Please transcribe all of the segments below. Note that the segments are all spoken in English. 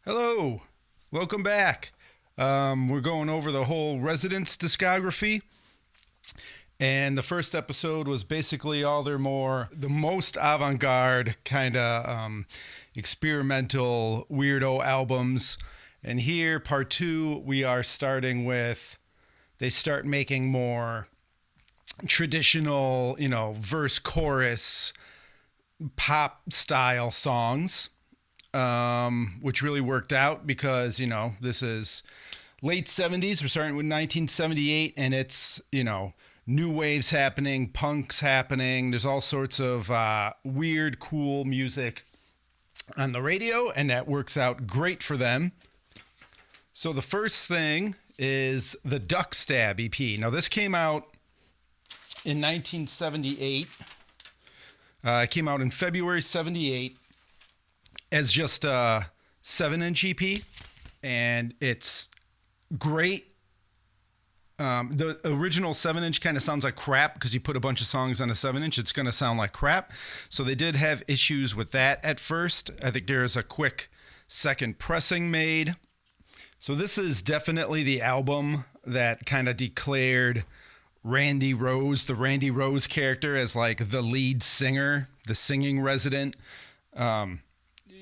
Hello, welcome back. We're going over the whole Residents discography, and the first episode was basically all the most avant-garde kind of experimental weirdo albums. And here, part two, we are starting with, they start making more traditional, verse chorus pop style songs. Which really worked out because, this is late 70s. We're starting with 1978, and it's, new waves happening, punks happening. There's all sorts of weird, cool music on the radio, and that works out great for them. So the first thing is the Duck Stab EP. Now, this came out in 1978. It came out in February 78. As just a 7-inch EP, and it's great. The original 7-inch kind of sounds like crap because you put a bunch of songs on a 7-inch. It's going to sound like crap. So they did have issues with that at first. I think there's a quick second pressing made. So this is definitely the album that kind of declared Randy Rose, the Randy Rose character, as like the lead singer, the singing resident.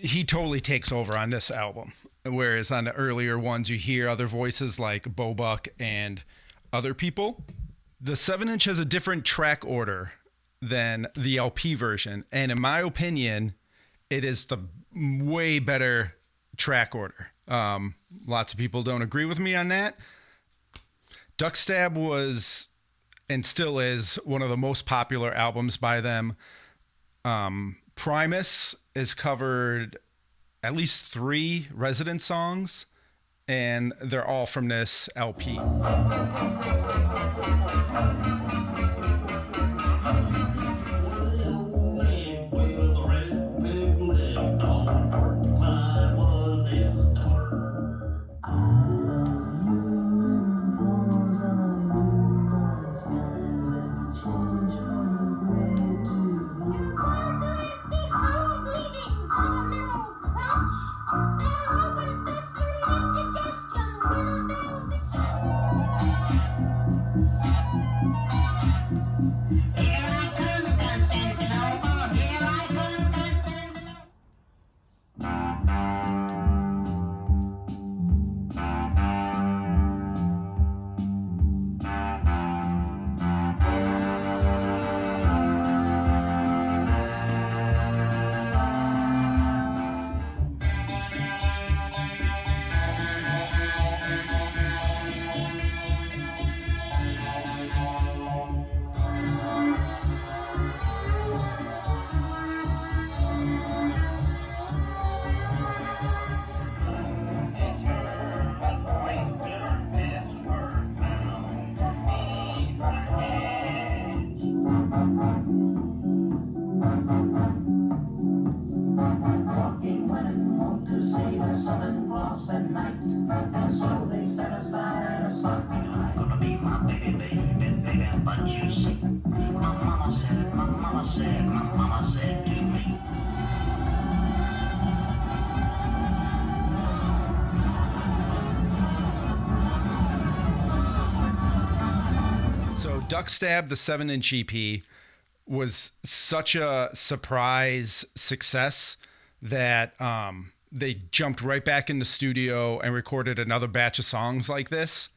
He totally takes over on this album, whereas on the earlier ones you hear other voices like Bo Buck and other people. The 7-inch has a different track order than the LP version, and in my opinion, it is the way better track order. Lots of people don't agree with me on that. Duck Stab was, and still is, one of the most popular albums by them. Primus has covered at least 3 Resident songs, and they're all from this LP. So Duck Stab, the 7-inch EP, was such a surprise success that they jumped right back in the studio and recorded another batch of songs like this,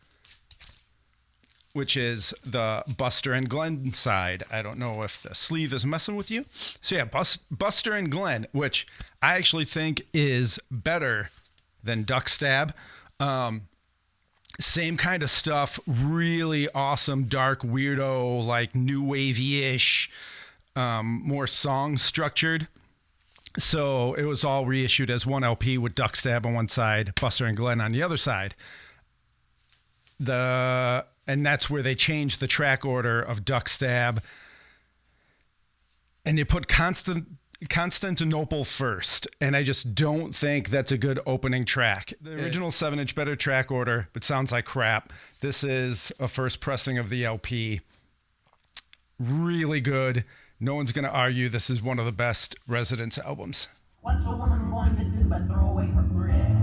which is the Buster and Glenn side. I don't know if the sleeve is messing with you. So yeah, Buster and Glenn, which I actually think is better than Duck Stab. Same kind of stuff, really awesome, dark, weirdo, like new wavy-ish, more song structured. So it was all reissued as one LP with Duck Stab on one side, Buster and Glenn on the other side. And that's where they changed the track order of Duck Stab. And they put Constantinople first, and I just don't think that's a good opening track. The original 7-inch better track order, but sounds like crap. This is a first pressing of the LP. Really good. No one's going to argue this is one of the best Residents albums. What's a woman going to do but throw away her bread?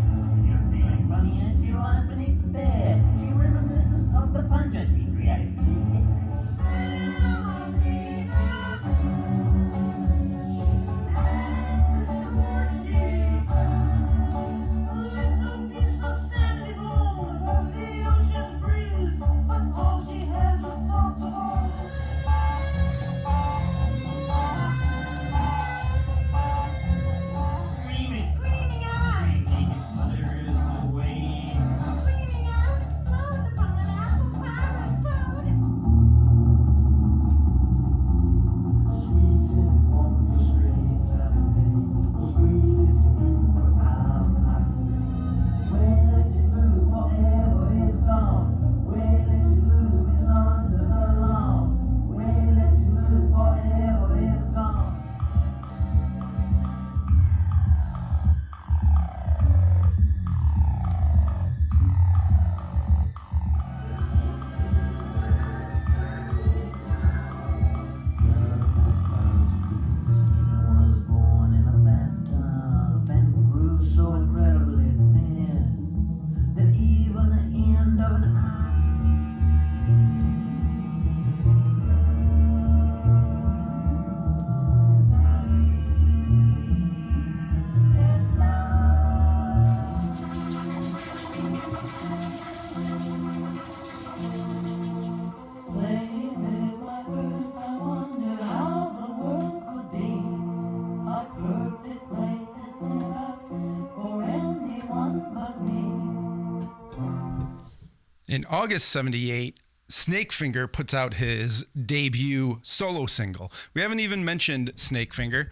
In August 78, Snakefinger puts out his debut solo single. We haven't even mentioned Snakefinger.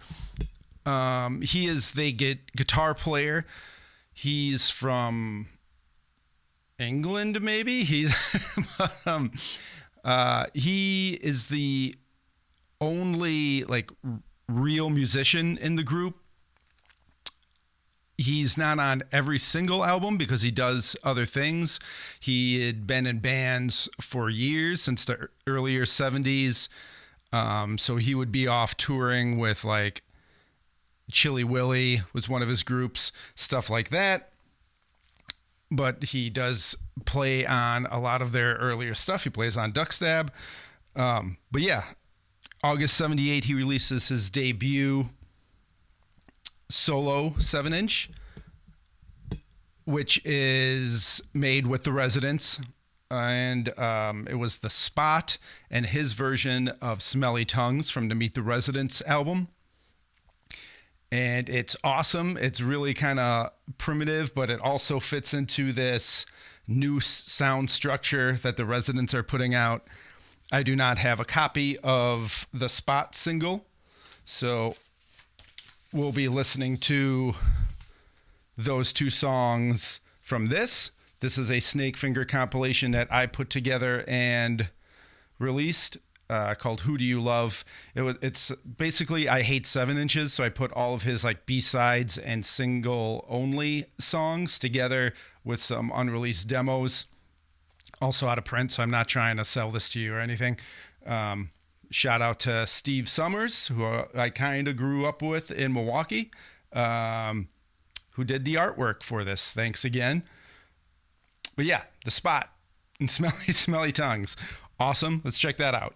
He is the guitar player. He's from England, maybe. He is the only like real musician in the group. He's not on every single album because he does other things. He had been in bands for years, since the earlier 70s. So he would be off touring with like Chilly Willy was one of his groups, stuff like that. But he does play on a lot of their earlier stuff. He plays on Duckstab. But yeah, August 78, he releases his debut solo 7-inch, which is made with the Residents, and it was the Spot and his version of Smelly Tongues from the Meet the Residents album. And it's awesome. It's really kind of primitive, but it also fits into this new sound structure that the Residents are putting out. I do not have a copy of the Spot single, so we'll be listening to those two songs from this. This is a Snakefinger compilation that I put together and released called Who Do You Love? It's basically I Hate 7-inches, so I put all of his like B-sides and single only songs together with some unreleased demos, also out of print, so I'm not trying to sell this to you or anything. Shout out to Steve Summers, who I kind of grew up with in Milwaukee, who did the artwork for this. Thanks again. But yeah, The Spot and Smelly Tongues. Awesome. Let's check that out.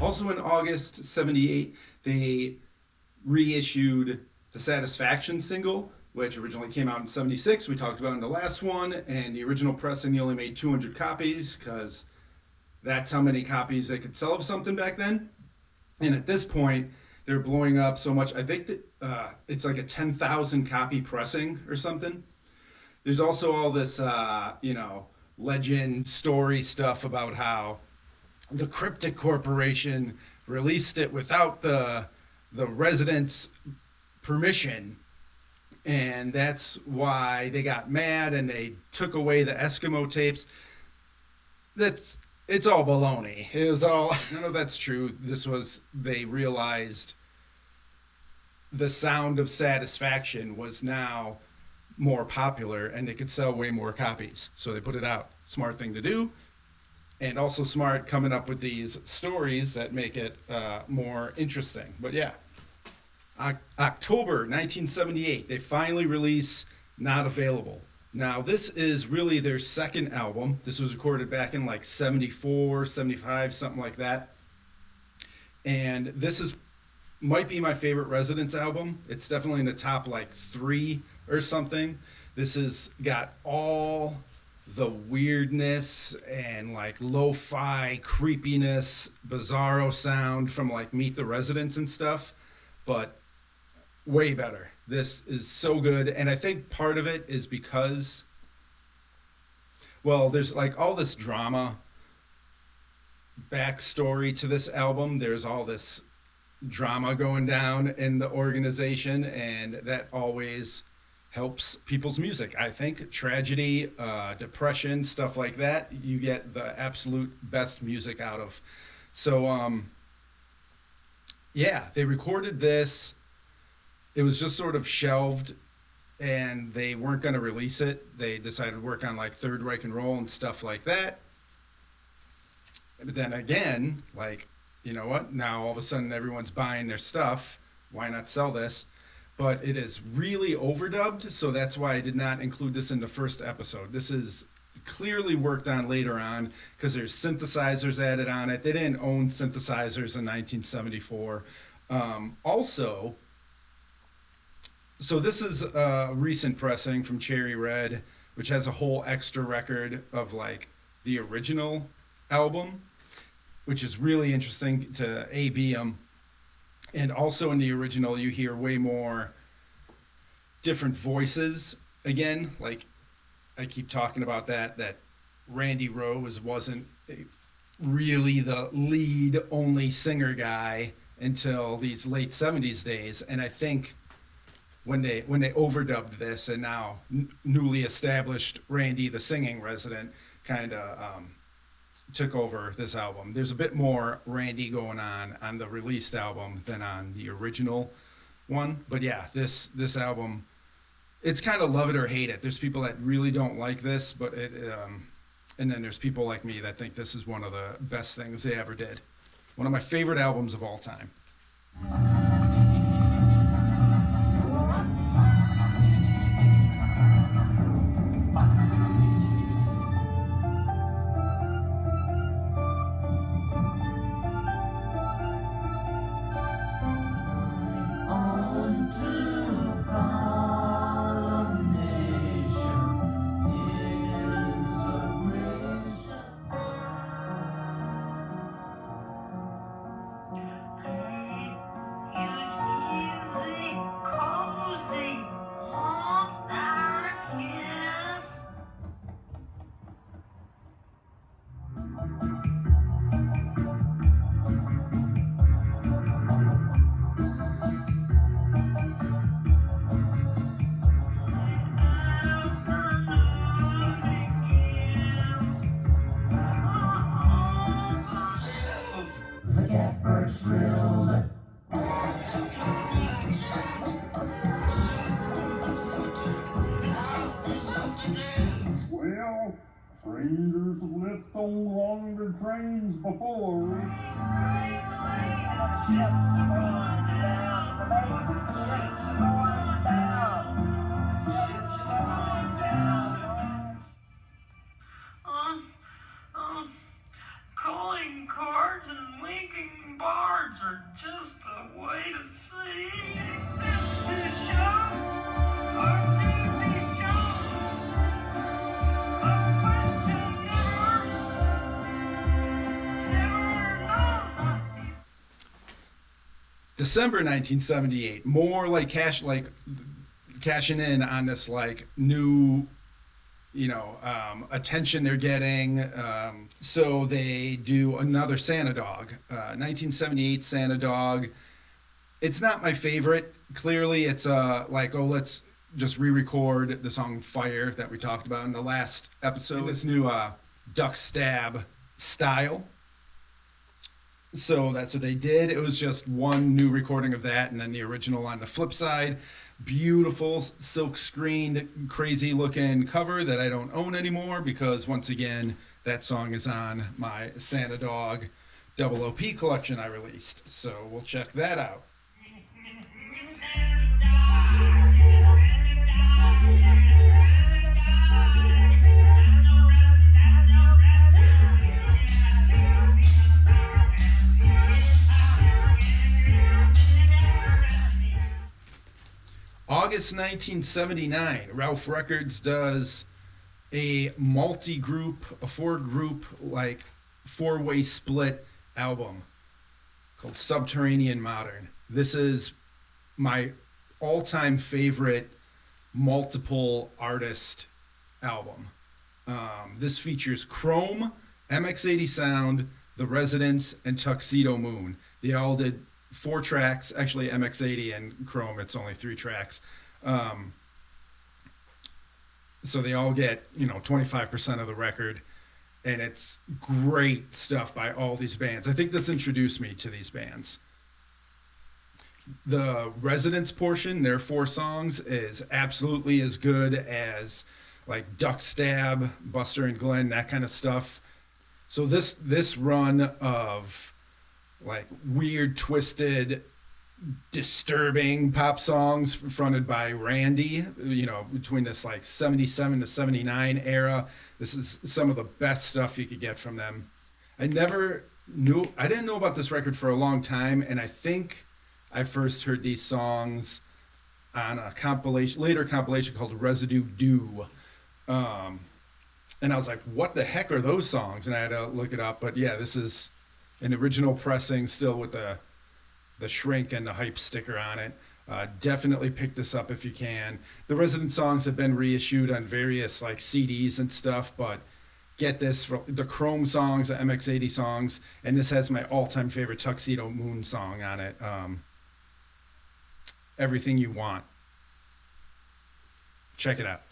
Also in August 78, they reissued the Satisfaction single, which originally came out in 76. We talked about in the last one, and the original pressing, they only made 200 copies because that's how many copies they could sell of something back then. And at this point, they're blowing up so much. I think that it's like a 10,000 copy pressing or something. There's also all this, legend story stuff about how the Cryptic Corporation released it without the Residents' permission, and that's why they got mad and they took away the Eskimo tapes. It's all baloney. It was all, none of that's true. They realized the sound of Satisfaction was now more popular and they could sell way more copies, so they put it out. Smart thing to do. And also smart coming up with these stories that make it more interesting. But yeah, October 1978, they finally release Not Available. Now, this is really their second album. This was recorded back in like 74, 75, something like that. And this might be my favorite Residents album. It's definitely in the top like 3 or something. This has got all the weirdness and like lo-fi creepiness, bizarro sound from like Meet the Residents and stuff, but way better. This is so good, and I think part of it is because, well, there's like all this drama backstory to this album. There's all this drama going down in the organization, and that always helps people's music. I think tragedy, depression, stuff like that, you get the absolute best music out of. So, yeah, they recorded this It was just sort of shelved, and they weren't going to release it. They decided to work on like Third Reich and Roll and stuff like that. But then again, like, you know what? Now all of a sudden everyone's buying their stuff. Why not sell this? But it is really overdubbed, so that's why I did not include this in the first episode. This is clearly worked on later on because there's synthesizers added on it. They didn't own synthesizers in 1974. Also, so this is a recent pressing from Cherry Red, which has a whole extra record of like the original album, which is really interesting to A-B them. And also in the original, you hear way more different voices again. Like I keep talking about that Randy Rose wasn't really the lead only singer guy until these late 70s days. And I think when they overdubbed this and now newly established Randy, the singing resident, kind of took over this album. There's a bit more Randy going on the released album than on the original one. But yeah, this album, it's kind of love it or hate it. There's people that really don't like this, but and then there's people like me that think this is one of the best things they ever did. One of my favorite albums of all time. Well, strangers have lived on longer trains before. Ships going down, ships going down, ships going down. Calling cards and winking bards are just a way to see this show. Our TV show. December 1978, more like cashing in on this like new, attention they're getting. So they do another Santa Dog, 1978 Santa Dog. It's not my favorite. Clearly, it's let's just re-record the song Fire that we talked about in the last episode. This new Duck Stab style. So that's what they did. It was just one new recording of that and then the original on the flip side. Beautiful silk screened, crazy looking cover that I don't own anymore because once again, that song is on my Santa Dog Double OP collection I released. So we'll check that out. August 1979, Ralph Records does a four-way split album called Subterranean Modern. This is my all-time favorite multiple artist album. This features Chrome, MX80 Sound, The Residents, and Tuxedo Moon. They all did 4 tracks, actually MX80 and Chrome, it's only 3 tracks. So they all get, 25% of the record, and it's great stuff by all these bands. I think this introduced me to these bands. The Residents portion, their 4 songs, is absolutely as good as like Duck Stab, Buster and Glenn, that kind of stuff. So this run of like weird, twisted, disturbing pop songs fronted by Randy, between this like 77 to 79 era, this is some of the best stuff you could get from them. I didn't know about this record for a long time, and I think I first heard these songs on a later compilation called Residue Do. And I was like, what the heck are those songs? And I had to look it up. But yeah, this is an original pressing still with the shrink and the hype sticker on it. Definitely pick this up if you can. The Resident songs have been reissued on various like CDs and stuff, but get this for the Chrome songs, the MX80 songs, and this has my all-time favorite Tuxedo Moon song on it. Everything You Want. Check it out.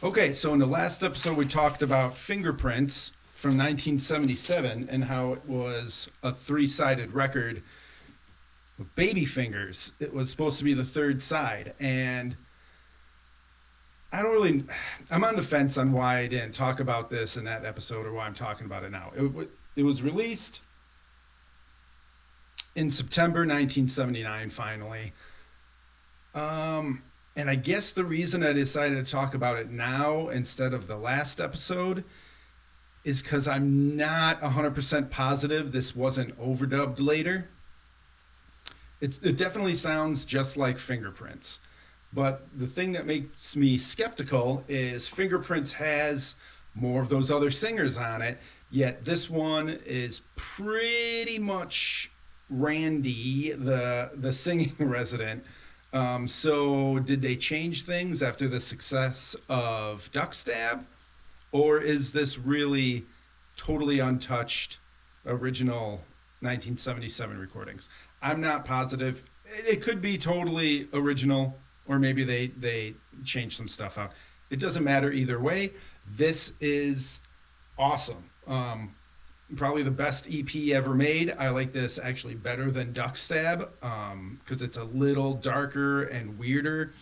Okay, so in the last episode we talked about Fingerprints from 1977 and how it was a 3-sided record with Babyfingers. It was supposed to be the 3rd side, and I'm on the fence on why I didn't talk about this in that episode or why I'm talking about it now. It was released in September 1979 finally. And I guess the reason I decided to talk about it now instead of the last episode is because I'm not 100% positive this wasn't overdubbed later. It definitely sounds just like Fingerprints. But the thing that makes me skeptical is Fingerprints has more of those other singers on it, yet this one is pretty much Randy, the singing resident. So did they change things after the success of Duck Stab? Or is this really totally untouched original 1977 recordings? I'm not positive. It could be totally original, or maybe they changed some stuff out. It doesn't matter either way. This is awesome. Probably the best EP ever made. I like this actually better than Duck Stab because it's a little darker and weirder.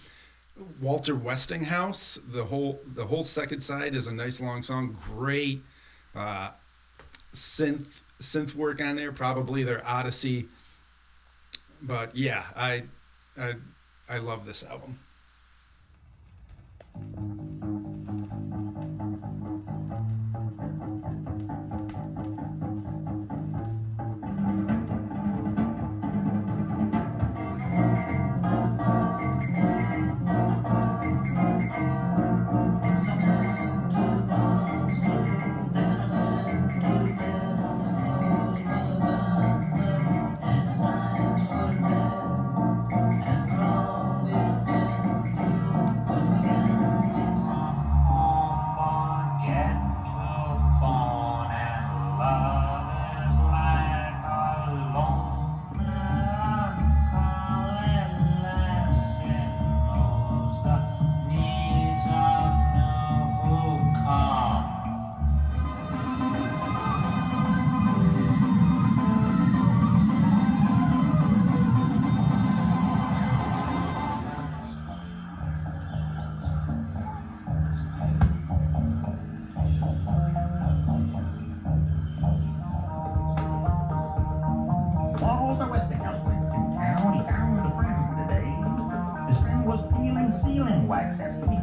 Walter Westinghouse, the whole second side is a nice long song. Great synth work on there. Probably their Odyssey. But yeah, I love this album.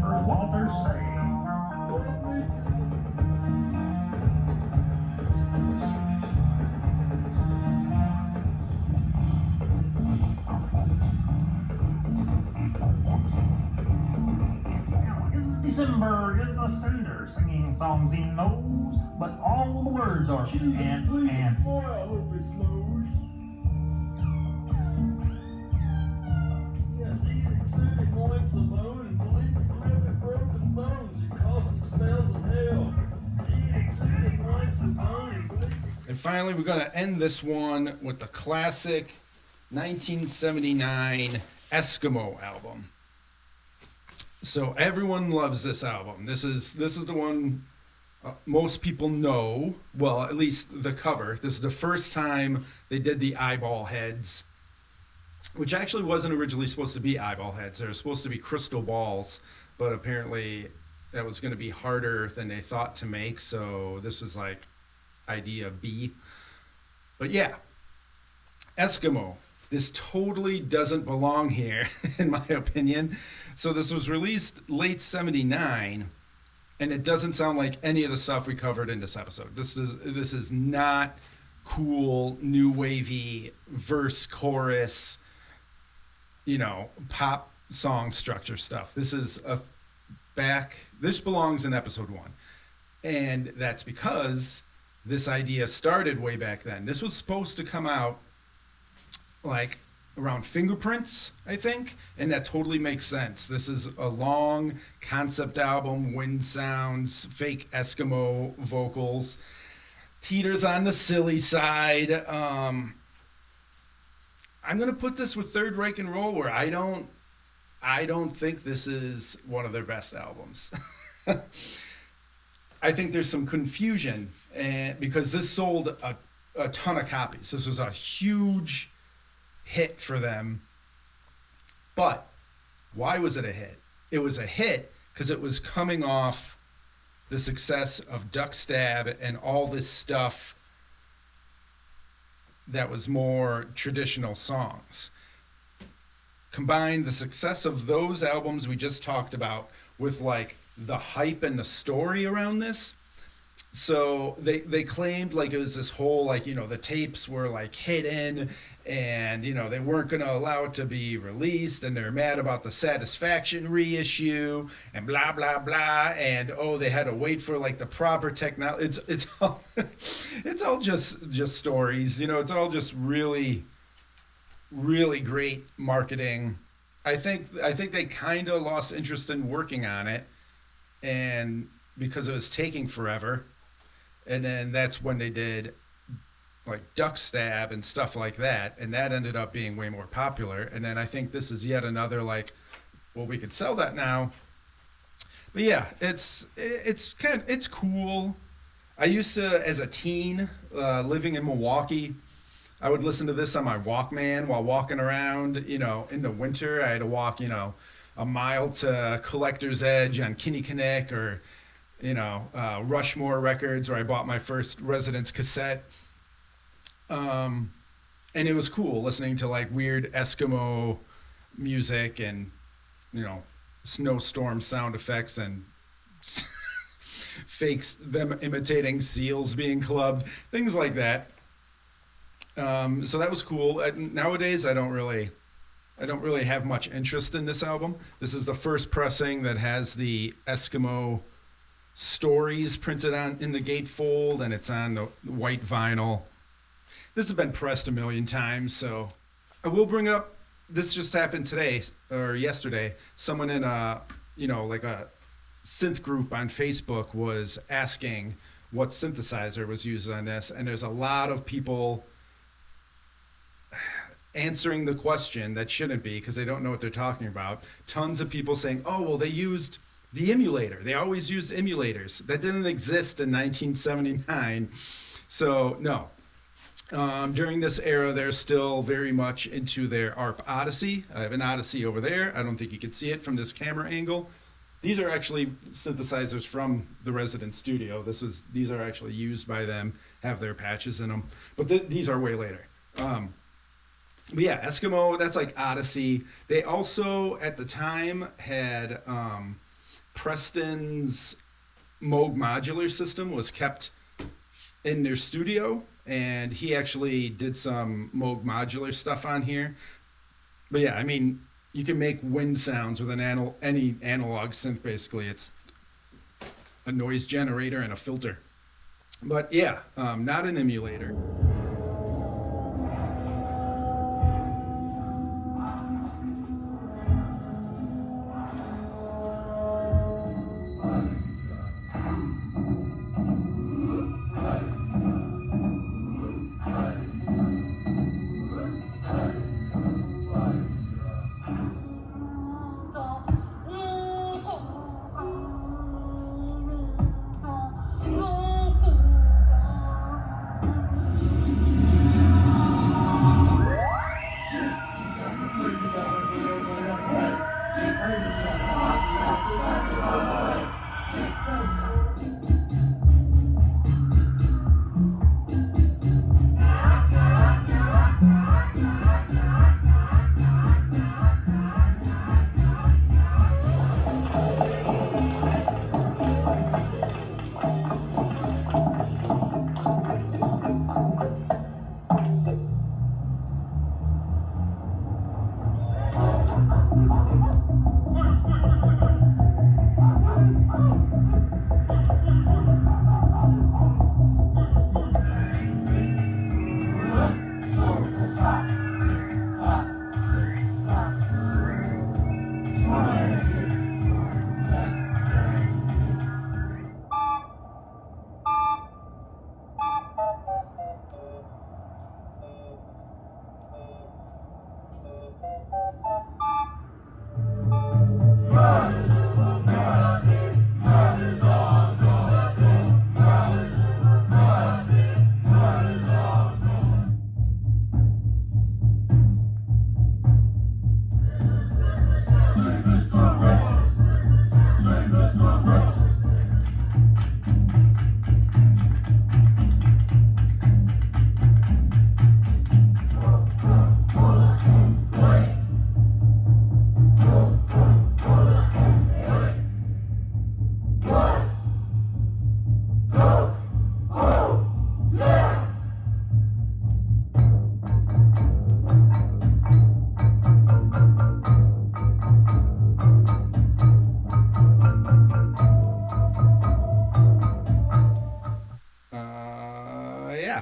heard Walter say. December is a sender, singing songs he knows, but all the words are and. Boy, I hope it snows. Yes, eating soothing moist the bone and bleeding ripping broken bones and causing spells of hell. Eating soothing moist the bone and bleeding. And finally, we're going to end this one with the classic 1979 Eskimo album. So everyone loves this album. This is the one most people know. Well, at least the cover. This is the first time they did the eyeball heads, which actually wasn't originally supposed to be eyeball heads. They were supposed to be crystal balls, but apparently that was going to be harder than they thought to make. So this was like idea B. But yeah, Eskimo. This totally doesn't belong here, in my opinion. So this was released late 79, and it doesn't sound like any of the stuff we covered in this episode. This is not cool, new wavy, verse, chorus, pop song structure stuff. This belongs in episode 1. And that's because this idea started way back then. This was supposed to come out like around Fingerprints, I think, and that totally makes sense. This is a long concept album, wind sounds, fake Eskimo vocals, teeters on the silly side. I'm gonna put this with Third Reich and Roll, where I don't think this is one of their best albums. I think there's some confusion, and because this sold a ton of copies. This was a huge hit for them. But why was it a hit? It was a hit because it was coming off the success of Duck Stab and all this stuff that was more traditional songs. Combine the success of those albums we just talked about with like the hype and the story around this. So they claimed like it was this whole like, the tapes were like hidden and, they weren't going to allow it to be released, and they're mad about the Satisfaction reissue and blah, blah, blah. And, they had to wait for like the proper technology. It's all, it's all just stories, it's all just really, really great marketing. I think they kind of lost interest in working on it, and because it was taking forever. And then that's when they did like Duck Stab and stuff like that. And that ended up being way more popular. And then I think this is yet another like, well, we could sell that now. But yeah, it's cool. I used to, as a teen, living in Milwaukee, I would listen to this on my Walkman while walking around, in the winter. I had to walk, a mile to Collector's Edge on Kinnickinnick, or Rushmore Records, where I bought my first Residence cassette. And it was cool listening to like weird Eskimo music and, snowstorm sound effects and fakes, them imitating seals being clubbed, things like that. So that was cool. Nowadays, I don't really have much interest in this album. This is the first pressing that has the Eskimo stories printed on in the gatefold, and it's on the white vinyl. This has been pressed a million times, so I will bring up, this just happened today or yesterday. Someone in like a synth group on Facebook was asking what synthesizer was used on this, and there's a lot of people answering the question that shouldn't be because they don't know what they're talking about. Tons of people saying, oh, well, they used the emulator. They always used emulators. That didn't exist in 1979. So, no. During this era, they're still very much into their ARP Odyssey. I have an Odyssey over there. I don't think you can see it from this camera angle. These are actually synthesizers from the Resident Studio. These are actually used by them, have their patches in them. But these are way later. But yeah, Eskimo, that's like Odyssey. They also, at the time, had Preston's Moog modular system was kept in their studio, and he actually did some Moog modular stuff on here. But yeah, I mean, you can make wind sounds with any analog synth. Basically, it's a noise generator and a filter. But yeah, not an emulator.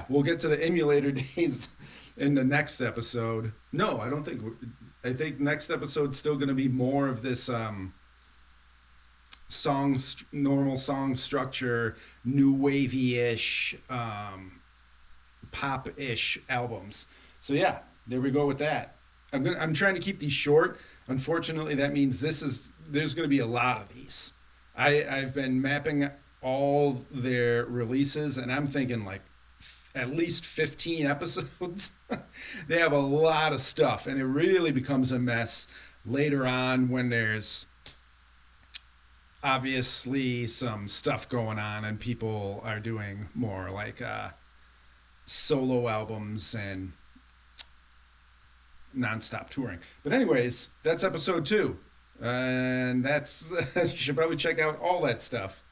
We'll get to the emulator days in the next episode. No, I don't think. I think next episode's still going to be more of this normal song structure, new wavy-ish, pop-ish albums. So yeah, there we go with that. I'm trying to keep these short. Unfortunately, that means there's going to be a lot of these. I've been mapping all their releases, and I'm thinking like at least 15 episodes. They have a lot of stuff, and it really becomes a mess later on when there's obviously some stuff going on and people are doing more like solo albums and nonstop touring. But anyways, that's episode 2, and that's you should probably check out all that stuff.